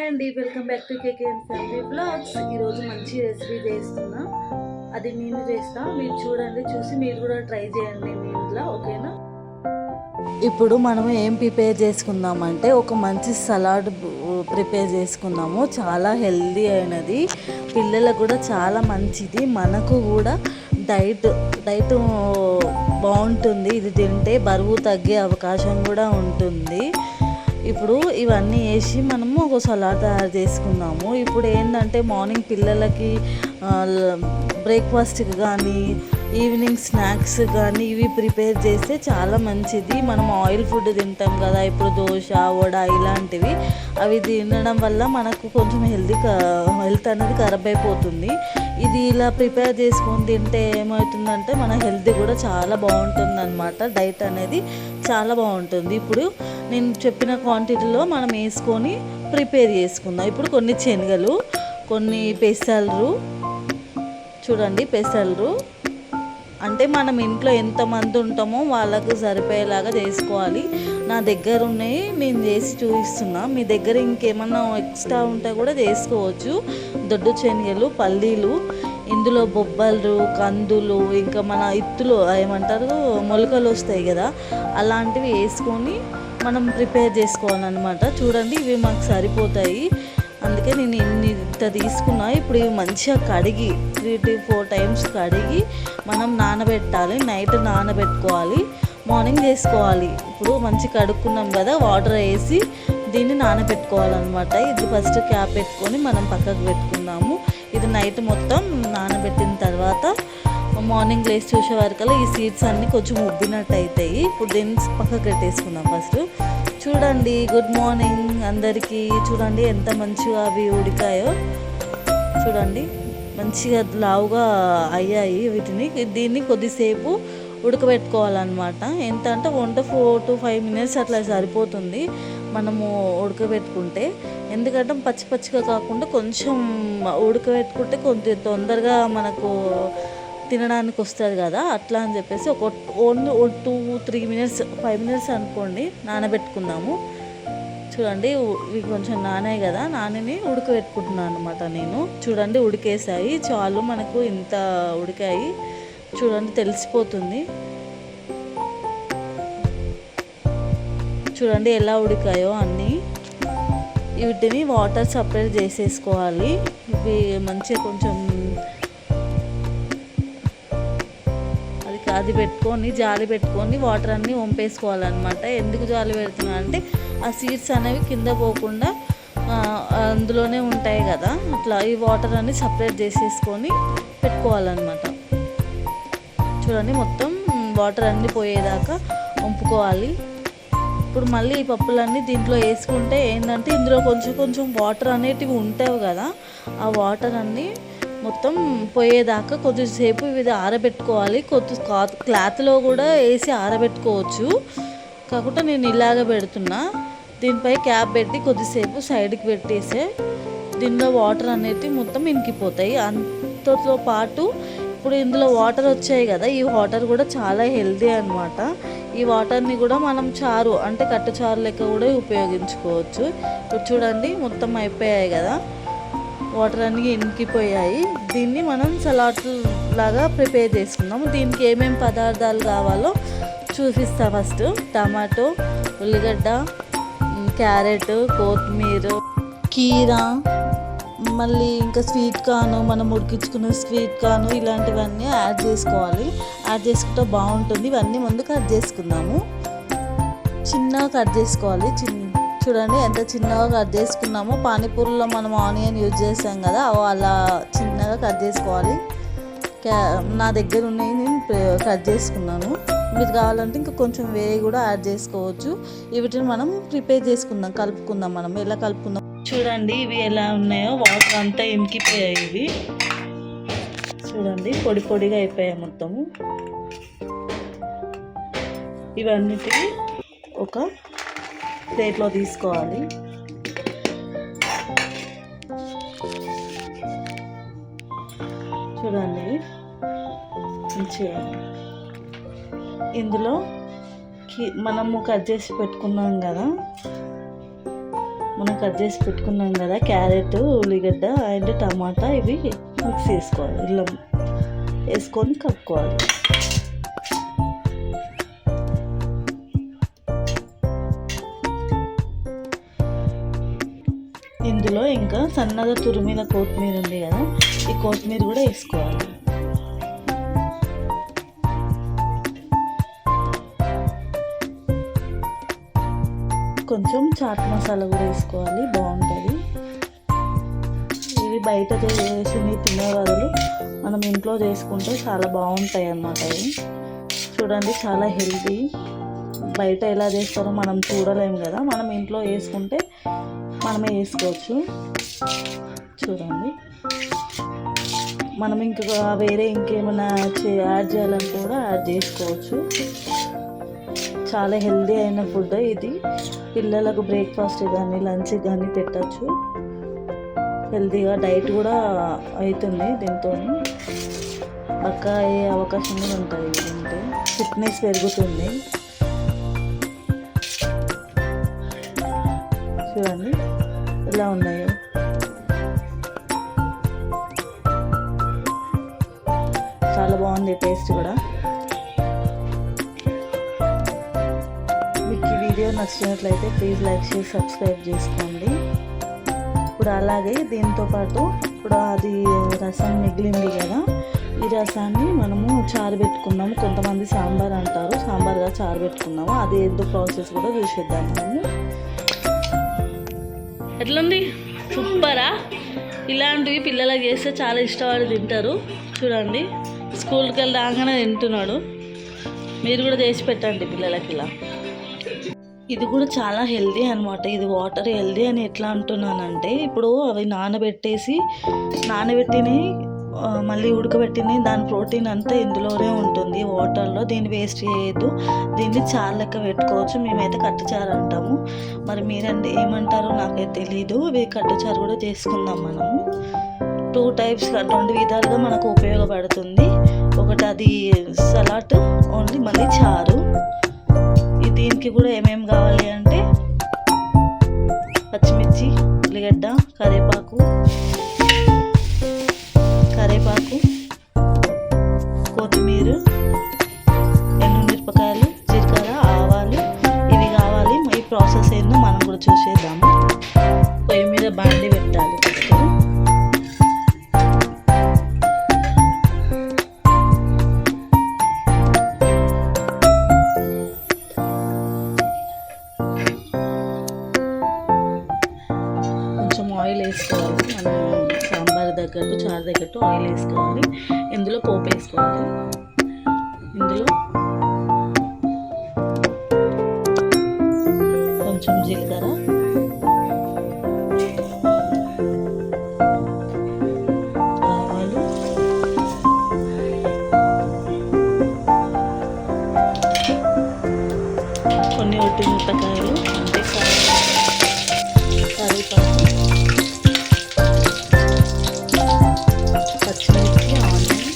అండి, welcome back to KK and family vlogs. ఈరోజు మంచి రెసిపీ చేస్తున్నా. అది నేను చేస్తా, మీరు చూడండి. చూసి మీరు కూడా ట్రై చేయండి మీ ఇంట్లో, ఓకేనా? ఇప్పుడు మనం ఏం ప్రిపేర్ చేసుకుందామంటే ఒక మంచి సలాడ్ ప్రిపేర్ చేసుకుందాము. చాలా హెల్దీ అయినది, పిల్లలకు కూడా చాలా మంచిది, మనకు కూడా డైట్ బాగుంటుంది. ఇది తింటే బరువు తగ్గే అవకాశం కూడా ఉంటుంది. ఇప్పుడు ఇవన్నీ వేసి మనము ఒక సలాడ్ తయారు చేసుకుందాము. ఇప్పుడు ఏంటంటే మార్నింగ్ పిల్లలకి బ్రేక్ఫాస్ట్కి కానీ ఈవినింగ్ స్నాక్స్ కానీ ఇవి ప్రిపేర్ చేస్తే చాలా మంచిది. మనం ఆయిల్ ఫుడ్ తింటాం కదా, ఇప్పుడు దోశ, వడ ఇలాంటివి, అవి తినడం వల్ల మనకు కొంచెం హెల్త్ అనేది ఖరాబ్ అయిపోతుంది. ఇది ఇలా ప్రిపేర్ చేసుకొని తింటే ఏమవుతుందంటే మన హెల్త్ కూడా చాలా బాగుంటుంది అన్నమాట. డైట్ అనేది చాలా బాగుంటుంది. ఇప్పుడు నేను చెప్పిన క్వాంటిటీలో మనం వేసుకొని ప్రిపేర్ చేసుకుందాం. ఇప్పుడు కొన్ని శనగలు, కొన్ని పెసలు, చూడండి పెసలు అంటే మనం ఇంట్లో ఎంతమంది ఉంటామో వాళ్ళకు సరిపోయేలాగా చేసుకోవాలి. నా దగ్గర ఉన్నాయి, నేను చేసి చూపిస్తున్నా. మీ దగ్గర ఇంకేమన్నా ఎక్స్ట్రా ఉంటే కూడా చేసుకోవచ్చు. దొడ్డు శనగలు, పల్లీలు, ఇందులో బొబ్బలు, కందులు, ఇంకా మన ఇత్తులు ఏమంటారు మొలకలు వస్తాయి కదా, అలాంటివి వేసుకొని మనం ప్రిపేర్ చేసుకోవాలన్నమాట. చూడండి ఇవి మాకు సరిపోతాయి, అందుకే నేను ఇంత తీసుకున్నా. ఇప్పుడు ఇవి మంచిగా కడిగి 3 to 4 times కడిగి మనం నానబెట్టాలి. నైట్ నానబెట్టుకోవాలి, మార్నింగ్ చేసుకోవాలి. ఇప్పుడు మంచి కడుక్కున్నాం కదా, వాటర్ వేసి దీన్ని నానబెట్టుకోవాలన్నమాట. ఇది ఫస్ట్ క్యాప్ పెట్టుకొని మనం పక్కకు పెట్టుకుందాము. ఇది నైట్ మొత్తం నానబెట్టిన తర్వాత మార్నింగ్ లేచి చూసే వరకల్లా ఈ సీడ్స్ అన్నీ కొంచెం ఉబ్బినట్టు అవుతాయి. ఇప్పుడు దీన్ని పక్కకు పెట్టేసుకుందాం. ఫస్ట్ చూడండి, గుడ్ మార్నింగ్ అందరికీ. చూడండి ఎంత మంచిగా అవి ఉడికాయో, చూడండి మంచిగా లావుగా అయ్యాయి. దీన్ని కొద్దిసేపు ఉడకబెట్టుకోవాలన్నమాట. ఎంత అంటే 4 to 5 minutes అట్లా సరిపోతుంది మనము ఉడకబెట్టుకుంటే. ఎందుకంటే పచ్చిగా కాకుండా కొంచెం ఉడకబెట్టుకుంటే కొంచెం తొందరగా మనకు తినడానికి వస్తుంది కదా, అట్లా అని చెప్పేసి ఒక 2-3 minutes 5 minutes అనుకోండి నానబెట్టుకుందాము. చూడండి ఇవి కొంచెం నానాయి కదా, నానిని ఉడకబెట్టుకుంటున్నాను అనమాట నేను. చూడండి ఉడికేసాయి, చాలు మనకు ఇంత ఉడికాయి. చూడండి తెలిసిపోతుంది. చూడండి ఎలా ఉడికాయో అన్నీ. వీటిని వాటర్ సపరేట్ చేసేసుకోవాలి. ఇవి మంచిగా కొంచెం అది పెట్టుకొని జాలి పెట్టుకొని వాటర్ అన్నీ వంపేసుకోవాలన్నమాట. ఎందుకు జాలి పెడుతున్నా అంటే ఆ సీడ్స్ అనేవి కింద పోకుండా అందులోనే ఉంటాయి కదా, అట్లా ఈ వాటర్ అన్నీ సపరేట్ చేసేసుకొని పెట్టుకోవాలన్నమాట. చూడండి మొత్తం వాటర్ అన్నీ పోయేదాకా వంపుకోవాలి. ఇప్పుడు మళ్ళీ ఈ పప్పులన్నీ దీంట్లో వేసుకుంటే ఏంటంటే ఇందులో కొంచెం వాటర్ అనేటివి ఉంటాయి కదా, ఆ వాటర్ అన్నీ మొత్తం పోయేదాకా కొద్దిసేపు ఇది ఆరబెట్టుకోవాలి. క్లాత్లో కూడా వేసి ఆరబెట్టుకోవచ్చు, కాకుండా నేను ఇలాగ పెడుతున్నా. దీనిపై క్యాప్ పెట్టి కొద్దిసేపు సైడ్కి పెట్టేసే దీనిలో వాటర్ అనేవి మొత్తం ఇంకిపోతాయి. అంతతో పాటు ఇప్పుడు ఇందులో వాటర్ వచ్చాయి కదా, ఈ వాటర్ కూడా చాలా హెల్దీ అనమాట. ఈ వాటర్ని కూడా మనం చారు అంటే కట్టు చారు లెక్క కూడా ఉపయోగించుకోవచ్చు. ఇప్పుడు చూడండి మొత్తం అయిపోయాయి కదా, వాటర్ అన్నీ ఇంకిపోయాయి. దీన్ని మనం సలాడ్ లాగా ప్రిపేర్ చేసుకుందాము. దీనికి ఏమేమి పదార్థాలు కావాలో చూపిస్తా. ఫస్ట్ టమాటో, ఉల్లిగడ్డ, క్యారెట్, కొత్తిమీర, కీరా, మళ్ళీ ఇంకా స్వీట్ కార్న్, మనం ఉడికించుకున్న స్వీట్ కార్న్, ఇలాంటివన్నీ యాడ్ చేసుకోవాలి. యాడ్ చేసుకుంటే బాగుంటుంది. ఇవన్నీ ముందు కట్ చేసుకుందాము. చిన్నగా కట్ చేసుకోవాలి. చూడండి ఎంత చిన్నగా కట్ చేసుకున్నామో. పానీపూరిలో మనం ఆనియన్ యూజ్ చేసాం కదా, అలా చిన్నగా కట్ చేసుకోవాలి. నా దగ్గర ఉన్నాయి, నేను కట్ చేసుకున్నాను. మీరు కావాలంటే ఇంకా కొంచెం వేరే కూడా యాడ్ చేసుకోవచ్చు. వీటిని మనం ప్రిపేర్ చేసుకుందాం, కలుపుకుందాం. మనం ఎలా కలుపుకుందాం చూడండి. ఇవి ఎలా ఉన్నాయో, వాటర్ అంతా ఇంకిపోయాయి. ఇవి చూడండి పొడిగా అయిపోయాయి మొత్తము. ఇవన్నిటిని ఒక ప్లేట్లో తీసుకోవాలి. చూడండి మంచిగా ఇందులో మనము కట్ చేసి పెట్టుకున్నాం కదా మనం కట్ చేసి పెట్టుకున్నాం కదా క్యారెట్, ఉల్లిగడ్డ అండ్ టమాటా, ఇవి మిక్స్ చేసుకోవాలి. ఇలా వేసుకొని కలుపుకోవాలి. ఇందులో ఇంకా సన్నగా తురిమిన కొత్తిమీర ఉంది కదా, ఈ కొత్తిమీర కూడా వేసుకోవాలి. కొంచెం చాట్ మసాలా కూడా వేసుకోవాలి, బాగుంటుంది. ఇవి బయట చేసి తినే బదులు మనం ఇంట్లో చేసుకుంటే చాలా బాగుంటాయి అన్నమాట. ఇవి చూడండి, చాలా హెల్తీ. బయట ఎలా చేస్తారో మనం చూడలేము కదా, మనం ఇంట్లో వేసుకుంటే మనమే వేసుకోవచ్చు. చూడండి, మనం ఇంకా వేరే ఇంకేమైనా యాడ్ చేయాలని కూడా యాడ్ చేసుకోవచ్చు. చాలా హెల్తీ అయిన ఫుడ్ ఇది. పిల్లలకు బ్రేక్ఫాస్ట్ కానీ లంచ్ కానీ పెట్టచ్చు. హెల్తీగా డైట్ కూడా అవుతుంది దీంతో. పక్కా అయ్యే అవకాశం కూడా ఉంటుంది. దీంతో ఫిట్నెస్ పెరుగుతుంది. చూడండి ఎలా ఉన్నాయో. చాలా బాగుంది టేస్ట్ కూడా. మీకు ఈ వీడియో నచ్చినట్లయితే ప్లీజ్ లైక్ చేసి సబ్స్క్రైబ్ చేసుకోండి. ఇప్పుడు అలాగే దీంతో పాటు ఇప్పుడు అది రసం మిగిలింది కదా, ఈ రసాన్ని మనము చారు పెట్టుకున్నాము. కొంతమంది సాంబార్ అంటారు, సాంబార్గా చారు పెట్టుకున్నాము. అది ఏందో ప్రాసెస్ కూడా చూసేద్దాం మనము. ఎట్లుంది? సూపరా! ఇలాంటివి పిల్లలకి చేస్తే చాలా ఇష్టపడి తింటారు. చూడండి, స్కూల్కి వెళ్ళి రాగానే తింటున్నాడు. మీరు కూడా చేసి పెట్టండి పిల్లలకి ఇలా. ఇది కూడా చాలా హెల్దీ అనమాట. ఇది వాటర్ హెల్దీ అని ఎట్లా అంటున్నానంటే, ఇప్పుడు అవి నానబెట్టినవి మళ్ళీ ఉడకబెట్టినవి, దాని ప్రోటీన్ అంతా ఇందులోనే ఉంటుంది వాటర్లో. దీన్ని వేస్ట్ చేయొద్దు. దీన్ని చారు లెక్క పెట్టుకోవచ్చు. మేమైతే కట్టుచారు అంటాము. మరి మీరంటే ఏమంటారో నాకైతే తెలీదు. ఇవి కట్టుచారు కూడా చేసుకుందాం మనము. 2 టైప్స్, 2 విధాలుగా మనకు ఉపయోగపడుతుంది. ఒకటి అది సలాడ్ ఓన్లీ, మళ్ళీ చారు. దీనికి కూడా ఏమేమి కావాలి అంటే పచ్చిమిర్చి, ఉల్లిగడ్డ, కరివేపాకు, కొత్తిమీర, ఎండుమిరపకాయలు, జీలకర్ర, ఆవాలు, ఇవి కావాలి. ఈ ప్రాసెస్ ఏందో మనం కూడా చూసేద్దాము. పొయ్యి మీద బాండి పెట్టాలి ఫస్ట్. కొంచెం ఆయిల్ వేసుకోవాలి. మనం సాంబార్ తగ్గట్టు, చారు తగ్గట్టు ఆయిల్ వేసుకోవాలి. ఇందులో పోపు వేసుకోవాలి. ఇందులో కొంచెం జీలకర్ర, ఆవాలు, కొన్ని మిరపకాయలు, అంటే కరివేపాకు, పచ్చిమిర్చి, ఆనియన్,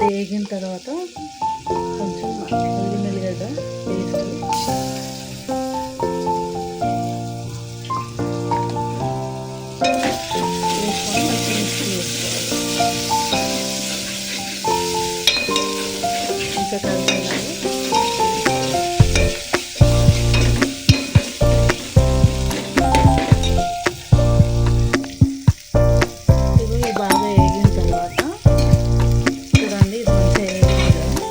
వేగిన తర్వాత కొంచెం ఉల్లిగడ్డ పేస్ట్, వేసుకొని మిక్స్ చేసుకోవాలి. ఇంకా కలిపేలాగా ఇవి బాగా వేగిన తర్వాత చూడండి, ఇది మంచిగా వేగింది కదా.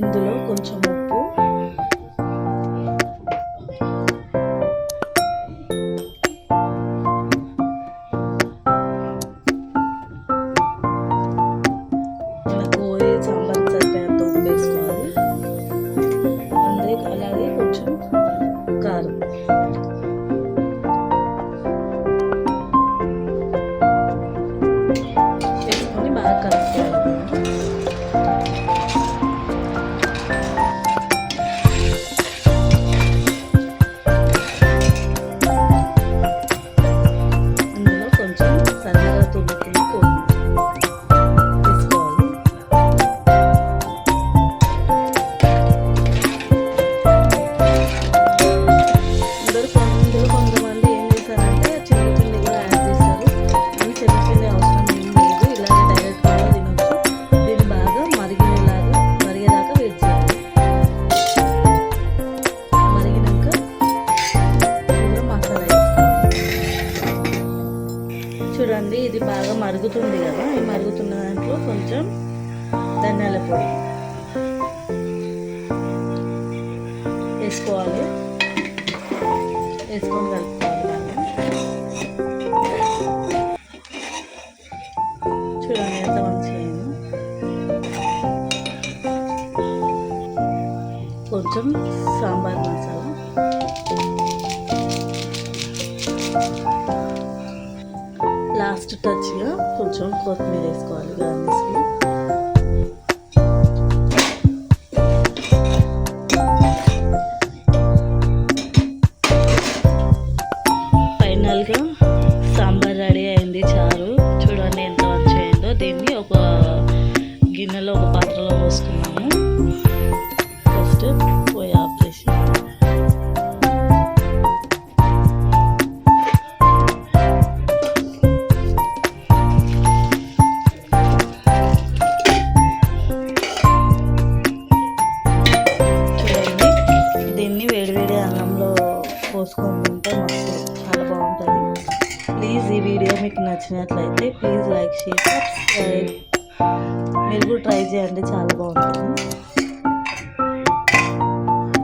ఇందులో కొంచెం ఉప్పు, మనకు సాంబార్ సరిపోయేంత ఉప్పు వేసుకోవాలి. అలాగే కొంచెం కారం. వేసుకొని బాగా కలుపుకోవాలి. ఇందులో కొంచెం సన్నగా తురుముకున్న వేసుకోవాలి. ఇందులో కొంతమంది ఏం చేస్తారంటే చిన్నపిల్లి కూడా యాడ్ చేస్తారు. కానీ చిన్నపిల్లి అవసరం ఏం లేదు, ఇలాగే డైరెక్ట్ కూడా తినొచ్చు. దీన్ని బాగా మరిగేదాకా వెయిట్ చేయాలి. మరిగినాక ఇందులో మసాలా వేసుకోవాలి. చూడండి, ఇది బాగా మరుగుతుంది కదా, ఈ మరుగుతున్న దాంట్లో కొంచెం ధనియాల పొడి వేసుకోవాలి. వేసుకొని కలుపుకోవాలి బాగా. చూడండి ఎంత మంచిగా అయిందో. కొంచెం సాంబార్ మసాలా, లాస్ట్ టచ్గా కొంచెం కొత్తిమీర వేసుకోవాలి గార్నిష్కి. ఫైనల్గా సాంబార్ రెడీ అయింది, చారు. చూడండి ఎంత మంచిగా అయిందో. దీన్ని ఒక గిన్నెలో, ఒక పాత్రలో పోసుకున్నాము. ఫస్ట్ పోయి ఆఫ్ చేసి చూడండి, దీన్ని వేడివేడి అన్నంలో పోసుకొని తింటే మస్తు చాలా బాగుంటుంది. ప్లీజ్ ఈ వీడియో మీకు నచ్చినట్లయితే ప్లీజ్ లైక్, షేర్, సబ్స్క్రైబ్. మీరు కూడా ట్రై చేయండి, చాలా బాగుంటుంది.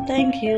Thank you.